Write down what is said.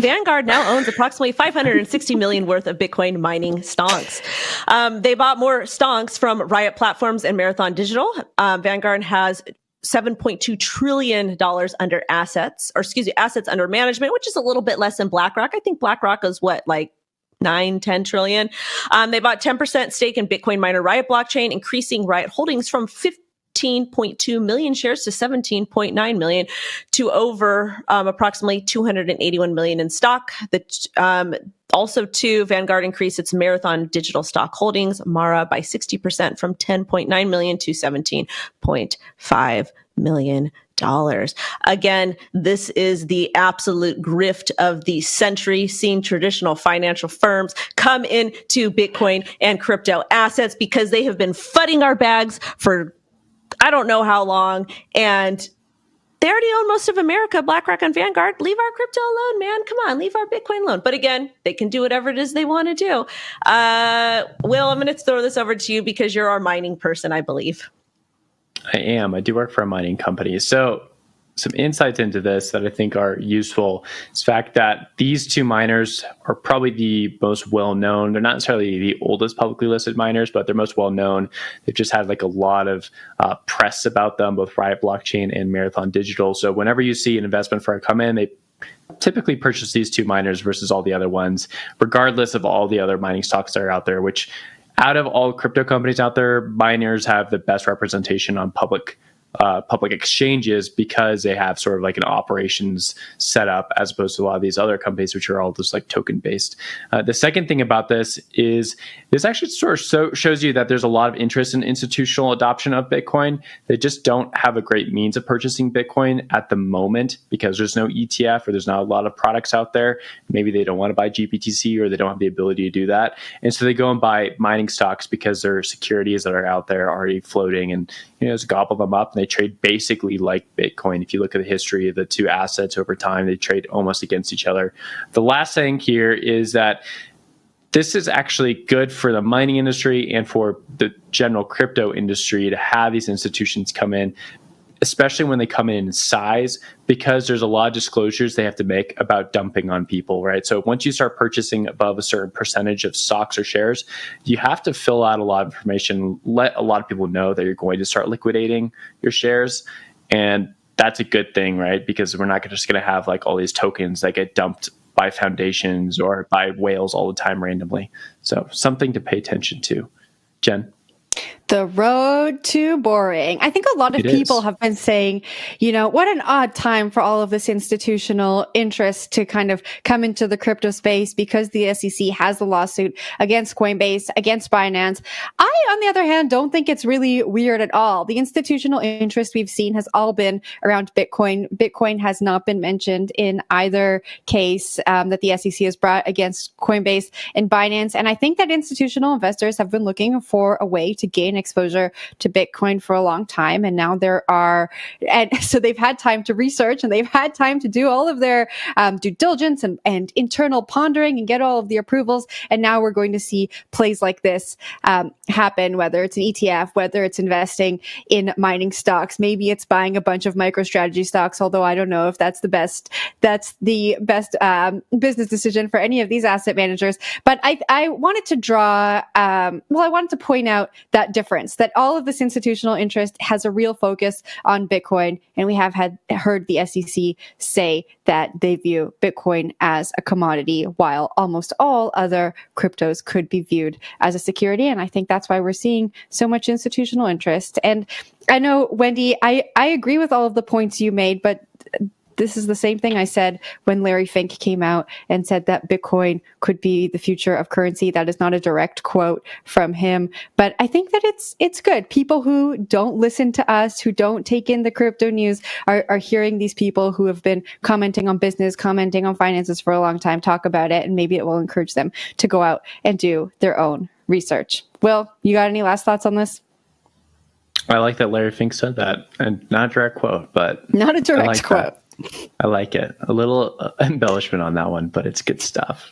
Vanguard now owns approximately 560 million worth of Bitcoin mining stonks. They bought more stonks from Riot Platforms and Marathon Digital. Vanguard has $7.2 trillion under assets under management, which is a little bit less than BlackRock. I think BlackRock is like 9-10 trillion. They bought 10% stake in Bitcoin miner Riot blockchain, increasing Riot holdings from 15.2 million shares to 17.9 million to over approximately 281 million in stock. Also, Vanguard increased its Marathon Digital stock holdings, MARA, by 60% from 10.9 million to 17.5 million dollars. Again, this is the absolute grift of the century, seeing traditional financial firms come into Bitcoin and crypto assets because they have been flooding our bags for I don't know how long, and they already own most of America, BlackRock and Vanguard. Leave our crypto alone, man. Come on, leave our Bitcoin alone. But again, they can do whatever it is they want to do. Will, I'm going to throw this over to you because you're our mining person, I believe. I am. I do work for a mining company. So some insights into this that I think are useful is the fact that these two miners are probably the most well-known. They're not necessarily the oldest publicly listed miners, but they're most well-known. They've just had like a lot of press about them, both Riot Blockchain and Marathon Digital. So whenever you see an investment firm come in, they typically purchase these two miners versus all the other ones, regardless of all the other mining stocks that are out there, which out of all crypto companies out there, miners have the best representation on public exchanges because they have sort of like an operations setup as opposed to a lot of these other companies, which are all just like token based. The second thing about this is this actually sort of shows you that there's a lot of interest in institutional adoption of Bitcoin. They just don't have a great means of purchasing Bitcoin at the moment because there's no ETF or there's not a lot of products out there. Maybe they don't want to buy GBTC or they don't have the ability to do that. And so they go and buy mining stocks because there are securities that are out there already floating and just gobble them up. And they trade basically like Bitcoin. If you look at the history of the two assets over time, they trade almost against each other. The last thing here is that this is actually good for the mining industry and for the general crypto industry to have these institutions come in, especially when they come in size, because there's a lot of disclosures they have to make about dumping on people, right? So once you start purchasing above a certain percentage of stocks or shares, you have to fill out a lot of information, let a lot of people know that you're going to start liquidating your shares. And that's a good thing, right? Because we're not just going to have like all these tokens that get dumped by foundations or by whales all the time randomly. So something to pay attention to. Jen? The road to boring. I think a lot of people have been saying, what an odd time for all of this institutional interest to kind of come into the crypto space because the SEC has the lawsuit against Coinbase, against Binance. I, on the other hand, don't think it's really weird at all. The institutional interest we've seen has all been around Bitcoin. Bitcoin has not been mentioned in either case that the SEC has brought against Coinbase and Binance. And I think that institutional investors have been looking for a way to gain exposure to Bitcoin for a long time. And now and so they've had time to research and they've had time to do all of their due diligence and internal pondering and get all of the approvals. And now we're going to see plays like this happen, whether it's an ETF, whether it's investing in mining stocks. Maybe it's buying a bunch of MicroStrategy stocks, although I don't know if that's the best business decision for any of these asset managers. But I wanted to point out that difference, that all of this institutional interest has a real focus on Bitcoin. And we have heard the SEC say that they view Bitcoin as a commodity, while almost all other cryptos could be viewed as a security. And I think that's why we're seeing so much institutional interest. And I know, Wendy, I agree with all of the points you made, but this is the same thing I said when Larry Fink came out and said that Bitcoin could be the future of currency. That is not a direct quote from him, but I think that it's good. People who don't listen to us, who don't take in the crypto news, are hearing these people who have been commenting on business, commenting on finances for a long time, talk about it, and maybe it will encourage them to go out and do their own research. Will, you got any last thoughts on this? I like that Larry Fink said that, and not a direct quote, but not a direct quote. I like it. A little embellishment on that one, but it's good stuff.